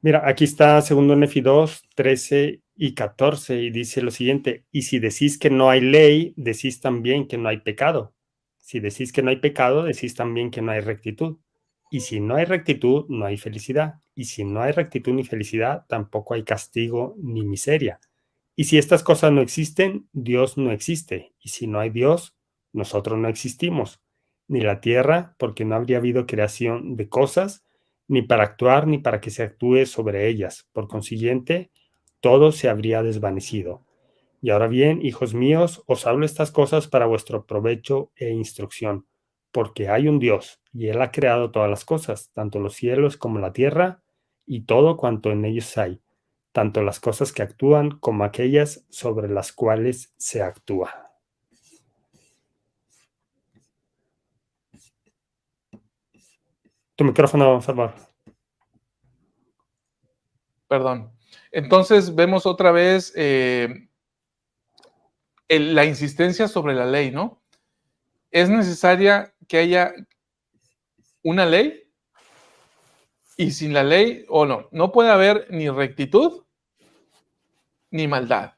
Mira, aquí está segundo Nefi 2, 13 y 14, y dice lo siguiente: y si decís que no hay ley, decís también que no hay pecado. Si decís que no hay pecado, decís también que no hay rectitud. Y si no hay rectitud, no hay felicidad. Y si no hay rectitud ni felicidad, tampoco hay castigo ni miseria. Y si estas cosas no existen, Dios no existe. Y si no hay Dios, nosotros no existimos. Ni la tierra, porque no habría habido creación de cosas, ni para actuar, ni para que se actúe sobre ellas. Por consiguiente, todo se habría desvanecido. Y ahora bien, hijos míos, os hablo estas cosas para vuestro provecho e instrucción, porque hay un Dios, y Él ha creado todas las cosas, tanto los cielos como la tierra, y todo cuanto en ellos hay, tanto las cosas que actúan como aquellas sobre las cuales se actúa. Tu micrófono, por favor. Perdón. Entonces vemos otra vez la insistencia sobre la ley, ¿no? Es necesaria que haya una ley y sin la ley, o no puede haber ni rectitud ni maldad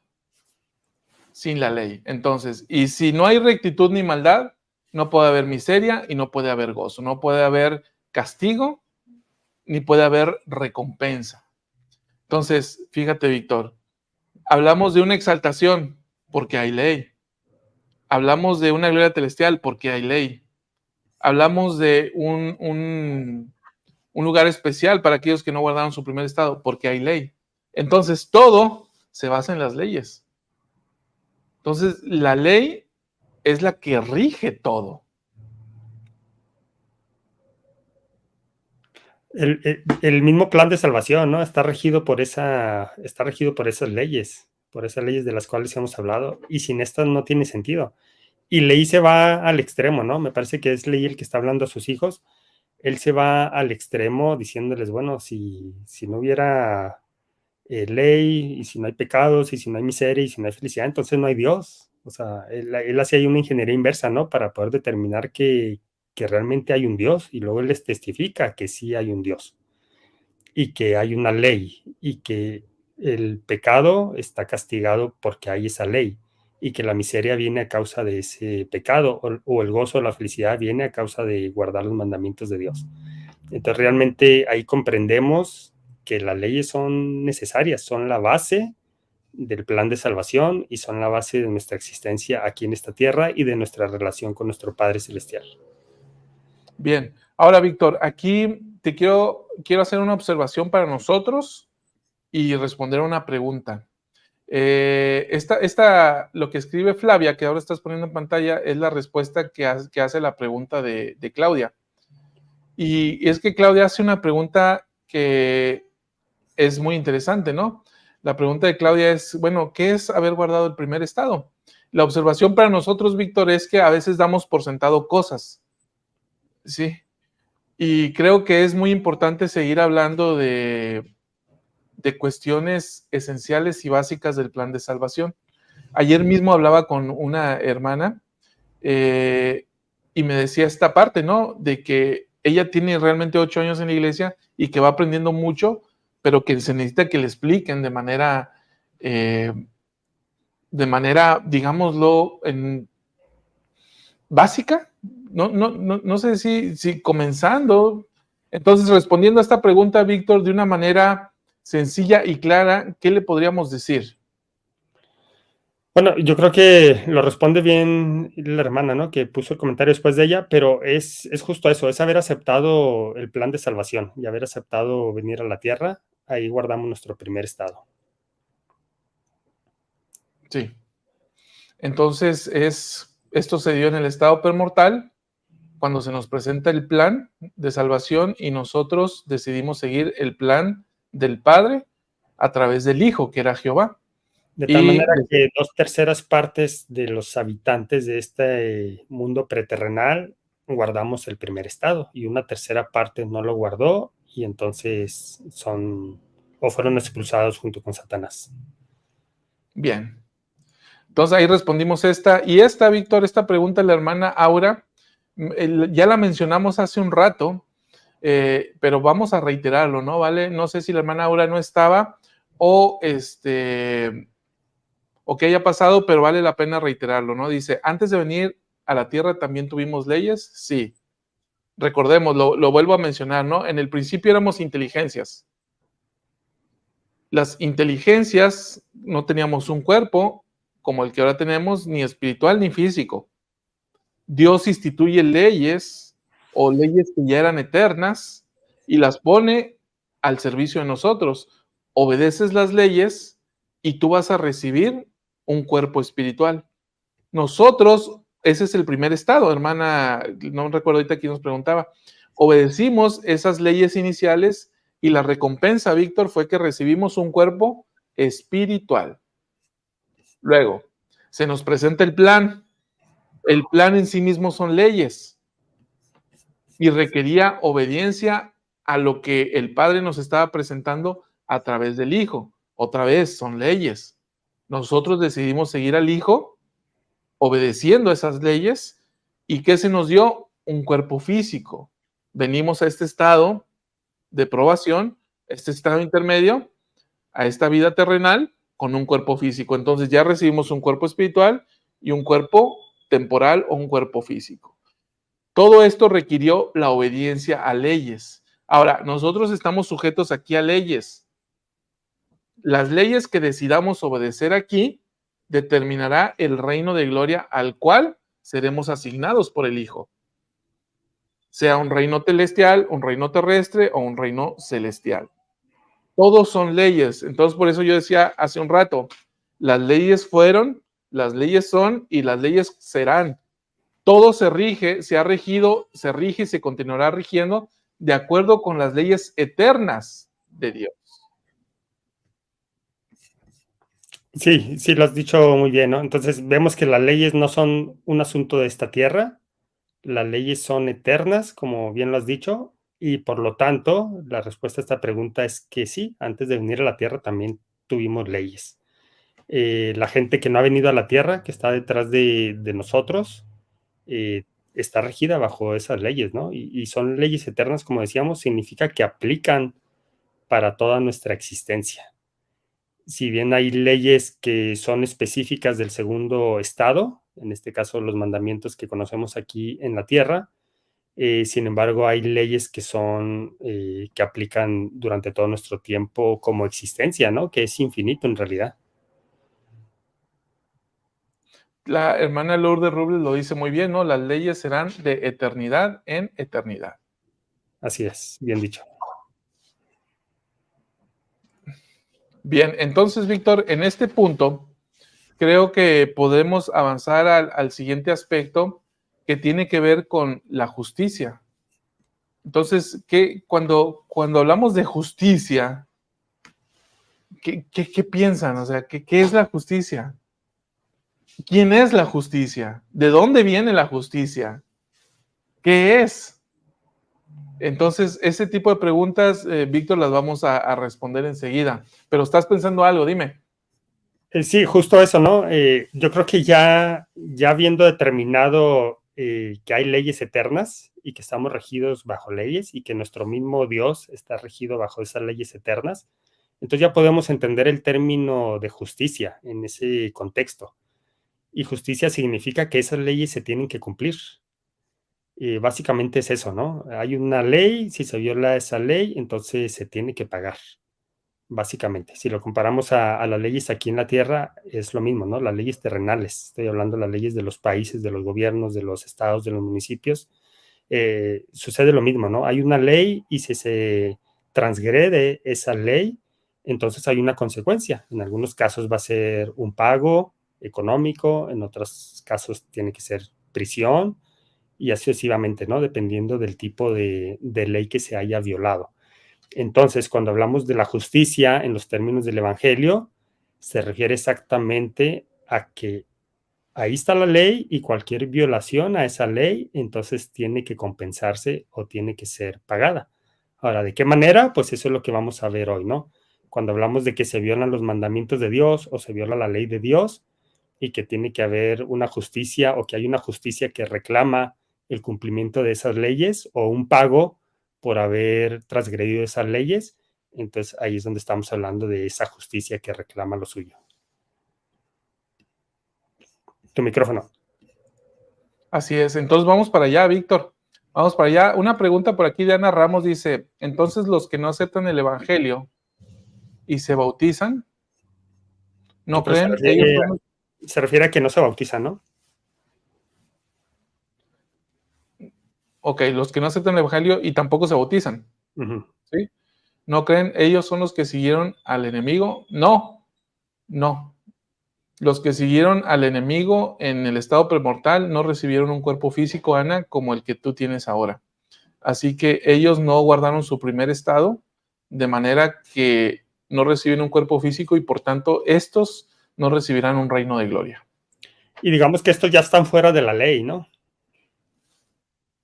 sin la ley. Entonces, y si no hay rectitud ni maldad, no puede haber miseria y no puede haber gozo, no puede haber castigo ni puede haber recompensa. Entonces, fíjate, Víctor, hablamos de una exaltación porque hay ley. Hablamos de una gloria celestial porque hay ley. Hablamos de un lugar especial para aquellos que no guardaron su primer estado porque hay ley. Entonces, todo se basa en las leyes. Entonces, la ley es la que rige todo. El mismo plan de salvación, ¿no? Está regido por esas leyes de las cuales hemos hablado, y sin estas no tiene sentido. Y Leí se va al extremo, ¿no? Me parece que es Leí el que está hablando a sus hijos. Él se va al extremo diciéndoles, bueno, si no hubiera ley, y si no hay pecados, y si no hay miseria, y si no hay felicidad, entonces no hay Dios. O sea, él hace ahí una ingeniería inversa, ¿no? Para poder determinar que realmente hay un Dios, y luego él les testifica que sí hay un Dios, y que hay una ley, y que el pecado está castigado porque hay esa ley, y que la miseria viene a causa de ese pecado, o el gozo o la felicidad viene a causa de guardar los mandamientos de Dios. Entonces realmente ahí comprendemos que las leyes son necesarias, son la base del plan de salvación y son la base de nuestra existencia aquí en esta tierra y de nuestra relación con nuestro Padre Celestial. Bien, ahora Víctor, aquí te quiero hacer una observación para nosotros y responder a una pregunta. Lo que escribe Flavia, que ahora estás poniendo en pantalla, es la respuesta que hace la pregunta de Claudia. Y es que Claudia hace una pregunta que es muy interesante, ¿no? La pregunta de Claudia es, bueno, ¿qué es haber guardado el primer estado? La observación para nosotros, Víctor, es que a veces damos por sentado cosas, ¿sí? Y creo que es muy importante seguir hablando de cuestiones esenciales y básicas del plan de salvación. Ayer mismo hablaba con una hermana y me decía esta parte, ¿no? De que ella tiene realmente 8 años en la iglesia y que va aprendiendo mucho, pero que se necesita que le expliquen de manera, digámoslo, básica. No sé si comenzando. Entonces, respondiendo a esta pregunta, Víctor, de una manera sencilla y clara, ¿qué le podríamos decir? Bueno, yo creo que lo responde bien la hermana, ¿no? Que puso el comentario después de ella, pero es justo eso, es haber aceptado el plan de salvación y haber aceptado venir a la tierra. Ahí guardamos nuestro primer estado. Sí. Entonces, esto se dio en el estado premortal, cuando se nos presenta el plan de salvación y nosotros decidimos seguir el plan del Padre a través del Hijo, que era Jehová. De tal manera que 2/3 partes de los habitantes de este mundo preterrenal guardamos el primer estado, y 1/3 parte no lo guardó, y entonces fueron expulsados junto con Satanás. Bien. Entonces ahí respondimos esta. Y esta, Víctor, esta pregunta de la hermana Aura, ya la mencionamos hace un rato. pero vamos a reiterarlo, ¿no? ¿Vale? No sé si la hermana Aura no estaba o o qué haya pasado, pero vale la pena reiterarlo, ¿no? Dice, antes de venir a la tierra también tuvimos leyes, sí. Recordemos, lo vuelvo a mencionar, ¿no? En el principio éramos inteligencias. Las inteligencias no teníamos un cuerpo como el que ahora tenemos, ni espiritual ni físico. Dios instituye leyes o leyes que ya eran eternas y las pone al servicio de nosotros. Obedeces las leyes y tú vas a recibir un cuerpo espiritual. Nosotros, ese es el primer estado, hermana, no recuerdo ahorita quién nos preguntaba, obedecimos esas leyes iniciales y la recompensa, Víctor, fue que recibimos un cuerpo espiritual. Luego, se nos presenta el plan. El plan en sí mismo son leyes y requería obediencia a lo que el Padre nos estaba presentando a través del Hijo. Otra vez, son leyes. Nosotros decidimos seguir al Hijo obedeciendo esas leyes. ¿Y qué se nos dio? Un cuerpo físico. Venimos a este estado de probación, este estado intermedio, a esta vida terrenal con un cuerpo físico. Entonces ya recibimos un cuerpo espiritual y un cuerpo temporal o un cuerpo físico. Todo esto requirió la obediencia a leyes. Ahora, nosotros estamos sujetos aquí a leyes. Las leyes que decidamos obedecer aquí determinará el reino de gloria al cual seremos asignados por el Hijo. Sea un reino celestial, un reino terrestre o un reino celestial. Todos son leyes. Entonces, por eso yo decía hace un rato, las leyes fueron, las leyes son y las leyes serán. Todo se rige, se ha regido, se rige y se continuará rigiendo de acuerdo con las leyes eternas de Dios. Sí, sí, lo has dicho muy bien, ¿no? Entonces vemos que las leyes no son un asunto de esta tierra, las leyes son eternas, como bien lo has dicho, y por lo tanto, la respuesta a esta pregunta es que sí, antes de venir a la tierra también tuvimos leyes. La gente que no ha venido a la tierra, que está detrás de nosotros, está regida bajo esas leyes, ¿no? Y son leyes eternas, como decíamos, significa que aplican para toda nuestra existencia. Si bien hay leyes que son específicas del segundo estado, en este caso los mandamientos que conocemos aquí en la tierra, sin embargo hay leyes que son, que aplican durante todo nuestro tiempo como existencia, ¿no? Que es infinito en realidad. La hermana Lourdes Robles lo dice muy bien, ¿no? Las leyes serán de eternidad en eternidad. Así es, bien dicho. Bien, entonces, Víctor, en este punto, creo que podemos avanzar al siguiente aspecto que tiene que ver con la justicia. Entonces, cuando hablamos de justicia, ¿qué piensan? O sea, ¿qué es la justicia? ¿Quién es la justicia? ¿De dónde viene la justicia? ¿Qué es? Entonces, ese tipo de preguntas, Víctor, las vamos a responder enseguida. Pero estás pensando algo, dime. Sí, justo eso, ¿no? Yo creo que ya habiendo determinado que hay leyes eternas y que estamos regidos bajo leyes y que nuestro mismo Dios está regido bajo esas leyes eternas, entonces ya podemos entender el término de justicia en ese contexto. Y justicia significa que esas leyes se tienen que cumplir. Básicamente es eso, ¿no? Hay una ley, si se viola esa ley, entonces se tiene que pagar. Básicamente, si lo comparamos a las leyes aquí en la Tierra, es lo mismo, ¿no? Las leyes terrenales, estoy hablando de las leyes de los países, de los gobiernos, de los estados, de los municipios, sucede lo mismo, ¿no? Hay una ley y si se transgrede esa ley, entonces hay una consecuencia. En algunos casos va a ser un pago económico, en otros casos tiene que ser prisión y así sucesivamente, ¿no? Dependiendo del tipo de ley que se haya violado. Entonces, cuando hablamos de la justicia en los términos del Evangelio, se refiere exactamente a que ahí está la ley y cualquier violación a esa ley, entonces tiene que compensarse o tiene que ser pagada. Ahora, ¿de qué manera? Pues eso es lo que vamos a ver hoy, ¿no? Cuando hablamos de que se violan los mandamientos de Dios o se viola la ley de Dios y que tiene que haber una justicia o que hay una justicia que reclama el cumplimiento de esas leyes o un pago por haber transgredido esas leyes. Entonces ahí es donde estamos hablando de esa justicia que reclama lo suyo. Tu micrófono. Así es. Entonces vamos para allá, Víctor. Vamos para allá. Una pregunta por aquí de Ana Ramos dice, entonces los que no aceptan el Evangelio y se bautizan, ¿no Pero creen? Ellos son... se refiere a que no se bautizan, ¿no? Ok, los que no aceptan el Evangelio y tampoco se bautizan. ¿Sí? ¿No creen? ¿Ellos son los que siguieron al enemigo? No, no. Los que siguieron al enemigo en el estado premortal no recibieron un cuerpo físico, Ana, como el que tú tienes ahora. Así que ellos no guardaron su primer estado, de manera que no reciben un cuerpo físico y por tanto estos no recibirán un reino de gloria. Y digamos que estos ya están fuera de la ley, ¿no?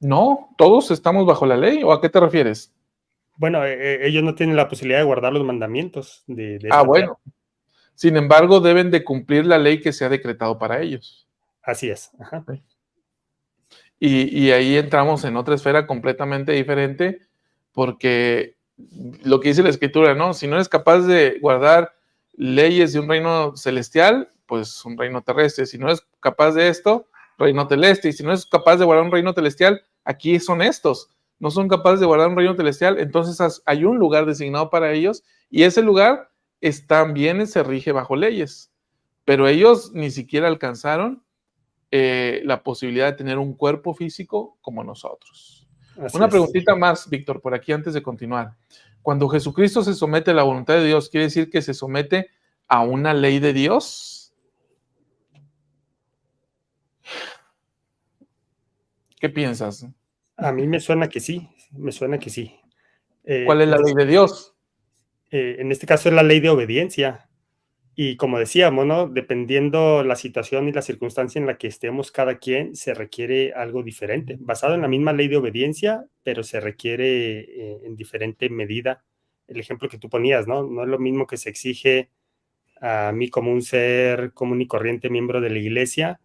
No, todos estamos bajo la ley, ¿o a qué te refieres? Bueno, ellos no tienen la posibilidad de guardar los mandamientos de esta Bueno. Sin embargo, deben de cumplir la ley que se ha decretado para ellos. Así es. Ajá. Y ahí entramos en otra esfera completamente diferente, porque lo que dice la escritura, ¿no? Si no eres capaz de guardar leyes de un reino celestial, pues un reino terrestre. Si no eres capaz de esto, reino celeste. Y si no eres capaz de guardar un reino celestial, aquí son estos. No son capaces de guardar un reino celestial, entonces hay un lugar designado para ellos y ese lugar también se rige bajo leyes. Pero ellos ni siquiera alcanzaron la posibilidad de tener un cuerpo físico como nosotros. Una preguntita más, Víctor, por aquí antes de continuar. Cuando Jesucristo se somete a la voluntad de Dios, ¿quiere decir que se somete a una ley de Dios? ¿Qué piensas? A mí me suena que sí, me suena que sí. ¿Cuál es la ley de Dios? En este caso es la ley de obediencia. Y como decíamos, ¿no? Dependiendo la situación y la circunstancia en la que estemos cada quien, se requiere algo diferente, basado en la misma ley de obediencia, pero se requiere en diferente medida. El ejemplo que tú ponías, ¿no? No es lo mismo que se exige a mí como un ser común y corriente miembro de la iglesia,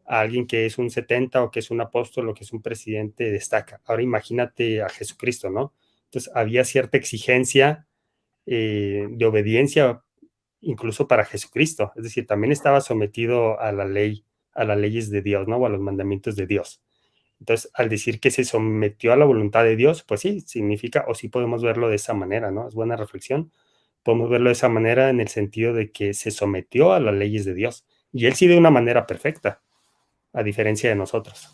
a alguien que es un 70 o que es un apóstol o que es un presidente destaca. Ahora imagínate a Jesucristo, ¿no? Entonces había cierta exigencia de obediencia incluso para Jesucristo, es decir, también estaba sometido a la ley, a las leyes de Dios, ¿no? O a los mandamientos de Dios. Entonces, al decir que se sometió a la voluntad de Dios, pues sí, significa, o sí podemos verlo de esa manera, ¿no? Es buena reflexión. Podemos verlo de esa manera en el sentido de que se sometió a las leyes de Dios. Y él sí de una manera perfecta, a diferencia de nosotros.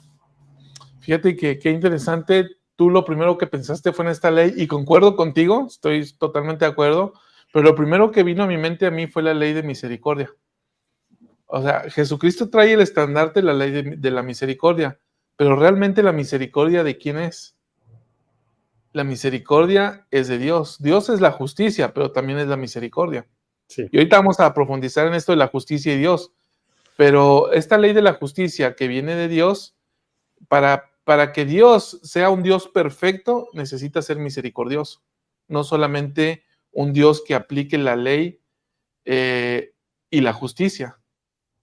Fíjate que qué interesante. Tú lo primero que pensaste fue en esta ley y concuerdo contigo, estoy totalmente de acuerdo, pero lo primero que vino a mi mente a mí fue la ley de misericordia. O sea, Jesucristo trae el estandarte de la ley de la misericordia, pero realmente la misericordia ¿de quién es? La misericordia es de Dios. Dios es la justicia, pero también es la misericordia. Sí. Y ahorita vamos a profundizar en esto de la justicia y Dios, pero esta ley de la justicia que viene de Dios, para que Dios sea un Dios perfecto, necesita ser misericordioso, no solamente un Dios que aplique la ley y la justicia.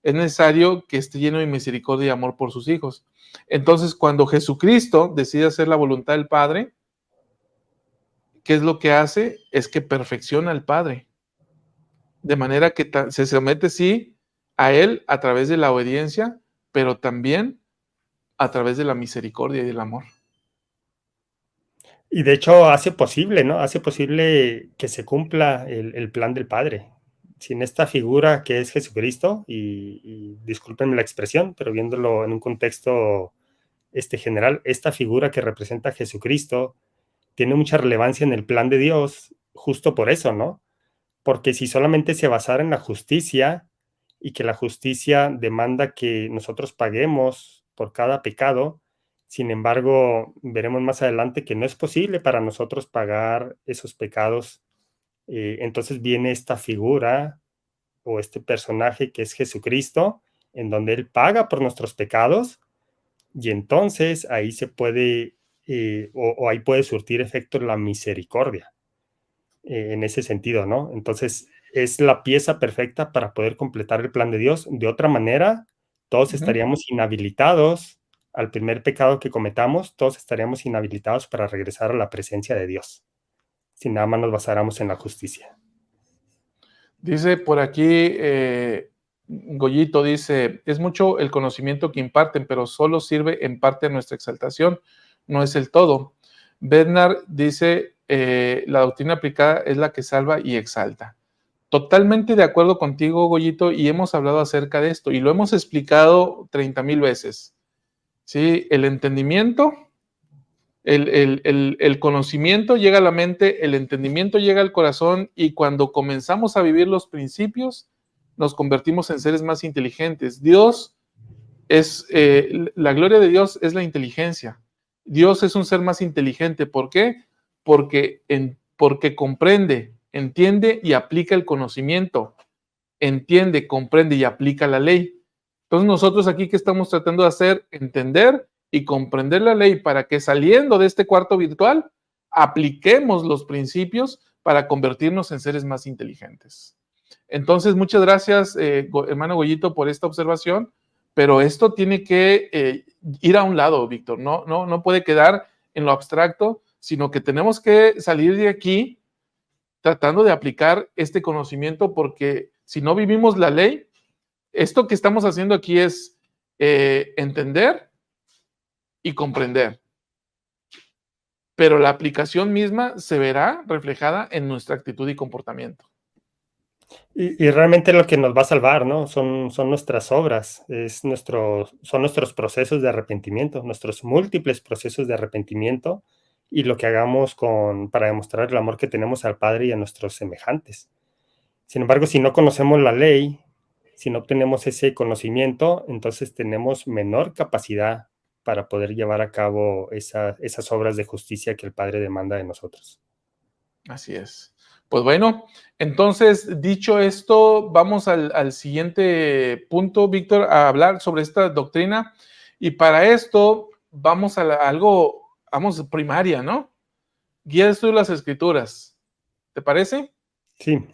Es necesario que esté lleno de misericordia y amor por sus hijos. Entonces, cuando Jesucristo decide hacer la voluntad del Padre, ¿qué es lo que hace? Es que perfecciona al Padre. De manera que se somete, sí, a Él a través de la obediencia, pero también a través de la misericordia y del amor. Y de hecho hace posible, ¿no? Hace posible que se cumpla el plan del Padre. Sin esta figura que es Jesucristo, y discúlpenme la expresión, pero viéndolo en un contexto general, esta figura que representa a Jesucristo tiene mucha relevancia en el plan de Dios, justo por eso, ¿no? Porque si solamente se basara en la justicia y que la justicia demanda que nosotros paguemos por cada pecado, sin embargo, veremos más adelante que no es posible para nosotros pagar esos pecados. Entonces viene esta figura o este personaje que es Jesucristo, en donde Él paga por nuestros pecados y entonces ahí se puede, o ahí puede surtir efecto la misericordia en ese sentido, ¿no? Entonces es la pieza perfecta para poder completar el plan de Dios. De otra manera, todos estaríamos inhabilitados al primer pecado que cometamos, todos estaríamos inhabilitados para regresar a la presencia de Dios, si nada más nos basáramos en la justicia. Dice por aquí, Goyito dice, es mucho el conocimiento que imparten, pero solo sirve en parte a nuestra exaltación, no es el todo. Bernard dice, la doctrina aplicada es la que salva y exalta. Totalmente de acuerdo contigo, Goyito, y hemos hablado acerca de esto, y lo hemos explicado 30,000 veces. ¿Sí? El entendimiento, el conocimiento llega a la mente, el entendimiento llega al corazón, y cuando comenzamos a vivir los principios, nos convertimos en seres más inteligentes. Dios es, la gloria de Dios es la inteligencia. Dios es un ser más inteligente. ¿Por qué? Porque comprende, entiende y aplica el conocimiento. Entiende, comprende y aplica la ley. Entonces nosotros aquí, ¿qué estamos tratando de hacer? Entender y comprender la ley para que, saliendo de este cuarto virtual, apliquemos los principios para convertirnos en seres más inteligentes. Entonces, muchas gracias, hermano Goyito, por esta observación, pero esto tiene que ir a un lado, Víctor. No puede quedar en lo abstracto, sino que tenemos que salir de aquí tratando de aplicar este conocimiento, porque si no vivimos la ley, esto que estamos haciendo aquí es entender y comprender, pero la aplicación misma se verá reflejada en nuestra actitud y comportamiento. Y realmente lo que nos va a salvar, ¿no? Son nuestras obras, son nuestros procesos de arrepentimiento, nuestros múltiples procesos de arrepentimiento y lo que hagamos para demostrar el amor que tenemos al Padre y a nuestros semejantes. Sin embargo, si no conocemos la ley, si no obtenemos ese conocimiento, entonces tenemos menor capacidad para poder llevar a cabo esas obras de justicia que el Padre demanda de nosotros. Así es. Pues bueno, entonces, dicho esto, vamos al siguiente punto, Víctor, a hablar sobre esta doctrina. Y para esto vamos a algo, vamos, primaria, ¿no? Guía de estudio de las Escrituras. ¿Te parece? Sí.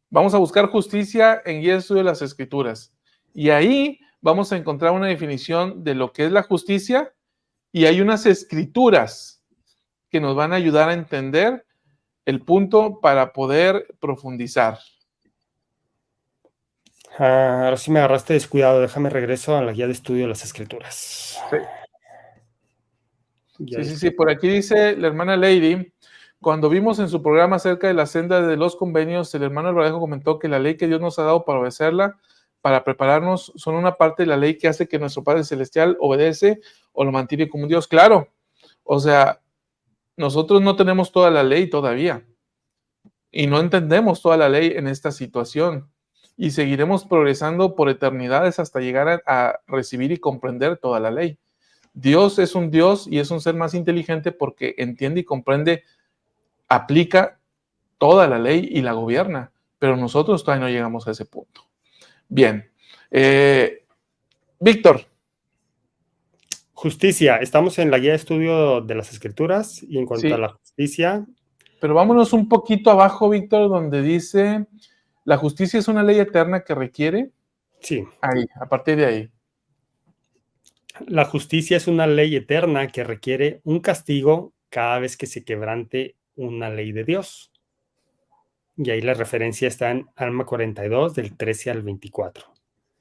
Vamos a buscar justicia en Guía de estudio de las Escrituras. Y ahí vamos a encontrar una definición de lo que es la justicia, y hay unas escrituras que nos van a ayudar a entender el punto para poder profundizar. Ahora sí me agarraste descuidado. Déjame regreso a la guía de estudio de las Escrituras. Sí. Por aquí dice la hermana Lady, cuando vimos en su programa acerca de la senda de los convenios, el hermano Alvarejo comentó que la ley que Dios nos ha dado para obedecerla, para prepararnos, son una parte de la ley que hace que nuestro Padre Celestial obedece o lo mantiene como un Dios. Claro, o sea, nosotros no tenemos toda la ley todavía y no entendemos toda la ley en esta situación, y seguiremos progresando por eternidades hasta llegar a recibir y comprender toda la ley. Dios es un Dios y es un ser más inteligente porque entiende y comprende, aplica toda la ley y la gobierna, pero nosotros todavía no llegamos a ese punto. Bien. Víctor. Justicia. Estamos en la guía de estudio de las Escrituras y en cuanto a la justicia... Pero vámonos un poquito abajo, Víctor, donde dice, la justicia es una ley eterna que requiere... Sí. Ahí, a partir de ahí. La justicia es una ley eterna que requiere un castigo cada vez que se quebrante una ley de Dios. Y ahí la referencia está en Alma 42, del 13 al 24.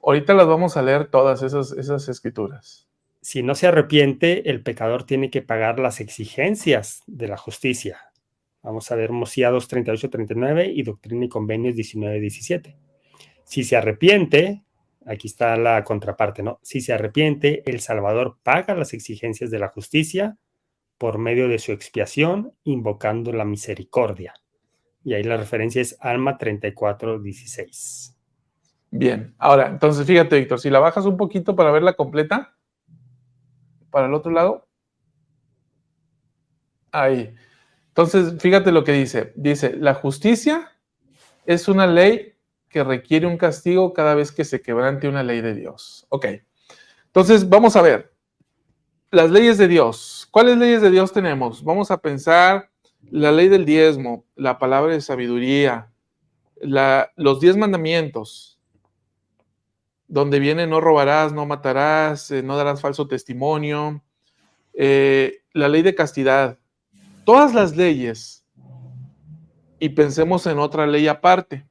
Ahorita las vamos a leer todas esas escrituras. Si no se arrepiente, el pecador tiene que pagar las exigencias de la justicia. Vamos a ver Mosía 2, 38, 39 y Doctrina y Convenios 19, 17. Si se arrepiente, aquí está la contraparte, ¿no? Si se arrepiente, el Salvador paga las exigencias de la justicia por medio de su expiación, invocando la misericordia. Y ahí la referencia es Alma 34, 16. Bien, ahora, entonces fíjate, Víctor, si la bajas un poquito para verla completa, para el otro lado, ahí. Entonces, fíjate lo que dice. Dice, la justicia es una ley que requiere un castigo cada vez que se quebrante una ley de Dios. Ok, entonces vamos a ver las leyes de Dios. ¿Cuáles leyes de Dios tenemos? Vamos a pensar la ley del diezmo, la palabra de sabiduría, los 10 mandamientos. donde viene no robarás, no matarás, no darás falso testimonio, la ley de castidad, todas las leyes, y pensemos en otra ley aparte.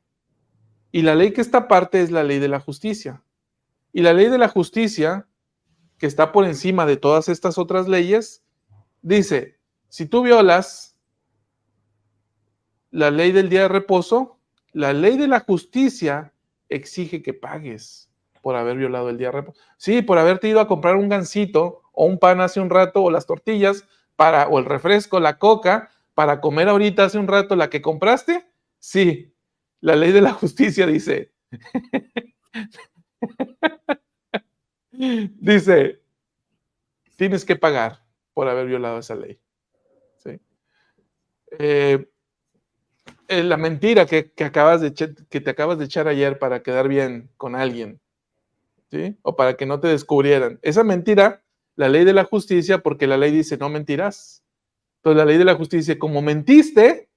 Y la ley que está aparte es la ley de la justicia. Y la ley de la justicia, que está por encima de todas estas otras leyes, dice, si tú violas la ley del día de reposo, la ley de la justicia exige que pagues por haber violado el día de reposo. Sí, por haberte ido a comprar un gansito o un pan hace un rato o las tortillas o el refresco, la coca, para comer ahorita hace un rato la que compraste. Sí, la ley de la justicia dice, tienes que pagar por haber violado esa ley. ¿Sí? La mentira que te acabas de echar ayer para quedar bien con alguien, ¿sí? O para que no te descubrieran. Esa mentira, la ley de la justicia, porque la ley dice no mentirás. Entonces la ley de la justicia dice, como mentiste,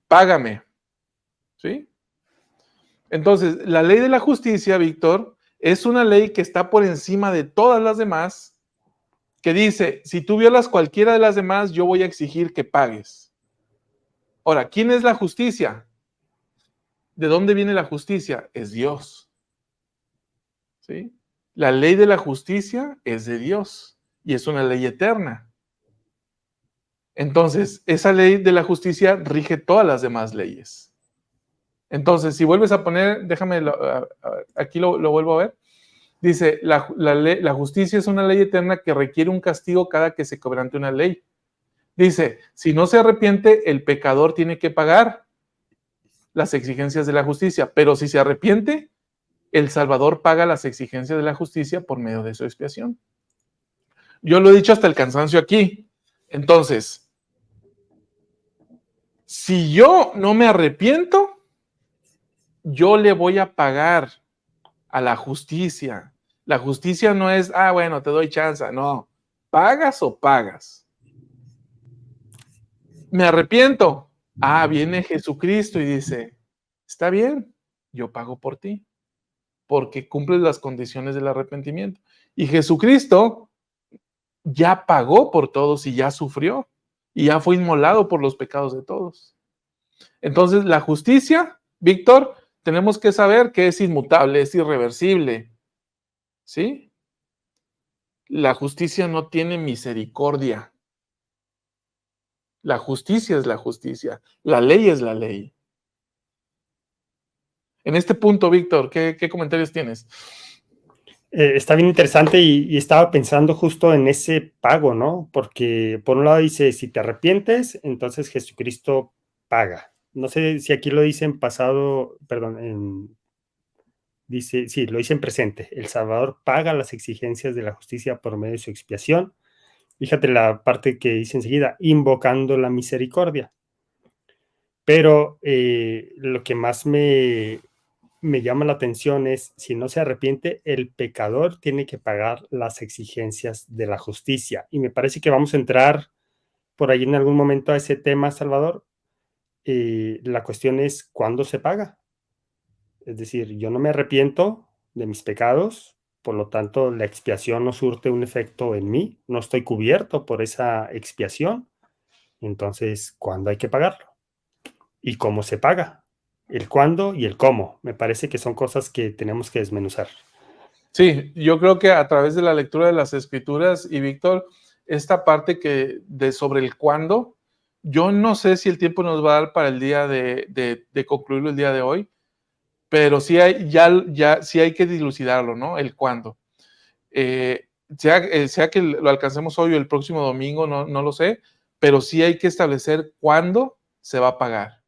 págame. ¿Sí? Entonces, la ley de la justicia, Víctor, es una ley que está por encima de todas las demás, que dice, si tú violas cualquiera de las demás, yo voy a exigir que pagues. Ahora, ¿quién es la justicia? ¿De dónde viene la justicia? Es Dios. ¿Sí? La ley de la justicia es de Dios y es una ley eterna. Entonces, esa ley de la justicia rige todas las demás leyes. Entonces, si vuelves a poner, déjame, aquí lo vuelvo a ver. Dice, la justicia es una ley eterna que requiere un castigo cada que se quebrante una ley. Dice, si no se arrepiente, el pecador tiene que pagar las exigencias de la justicia, pero si se arrepiente, el Salvador paga las exigencias de la justicia por medio de su expiación. Yo lo he dicho hasta el cansancio aquí. Entonces, si yo no me arrepiento, yo le voy a pagar a la justicia. La justicia no es, bueno, te doy chance. No, pagas o pagas. Me arrepiento. Viene Jesucristo y dice, está bien, yo pago por ti, porque cumples las condiciones del arrepentimiento. Y Jesucristo ya pagó por todos y ya sufrió, y ya fue inmolado por los pecados de todos. Entonces, la justicia, Víctor, tenemos que saber que es inmutable, es irreversible. ¿Sí? La justicia no tiene misericordia. La justicia es la justicia. La ley es la ley. En este punto, Víctor, ¿qué comentarios tienes? Está bien interesante y estaba pensando justo en ese pago, ¿no? Porque por un lado dice, si te arrepientes, entonces Jesucristo paga. No sé si aquí lo dice en pasado, perdón, dice, sí, lo dice en presente. El Salvador paga las exigencias de la justicia por medio de su expiación. Fíjate la parte que dice enseguida, invocando la misericordia. Pero lo que más me llama la atención es, si no se arrepiente, el pecador tiene que pagar las exigencias de la justicia. Y me parece que vamos a entrar por ahí en algún momento a ese tema, Salvador. La cuestión es, ¿cuándo se paga? Es decir, yo no me arrepiento de mis pecados, por lo tanto, la expiación no surte un efecto en mí, no estoy cubierto por esa expiación. Entonces, ¿cuándo hay que pagarlo? ¿Y cómo se paga? El cuándo y el cómo. Me parece que son cosas que tenemos que desmenuzar. Sí, yo creo que a través de la lectura de las Escrituras, y Víctor, esta parte sobre el cuándo, yo no sé si el tiempo nos va a dar para el día de concluirlo el día de hoy, pero sí sí hay que dilucidarlo, ¿no? El cuándo. Sea que lo alcancemos hoy o el próximo domingo, no lo sé, pero sí hay que establecer cuándo se va a pagar.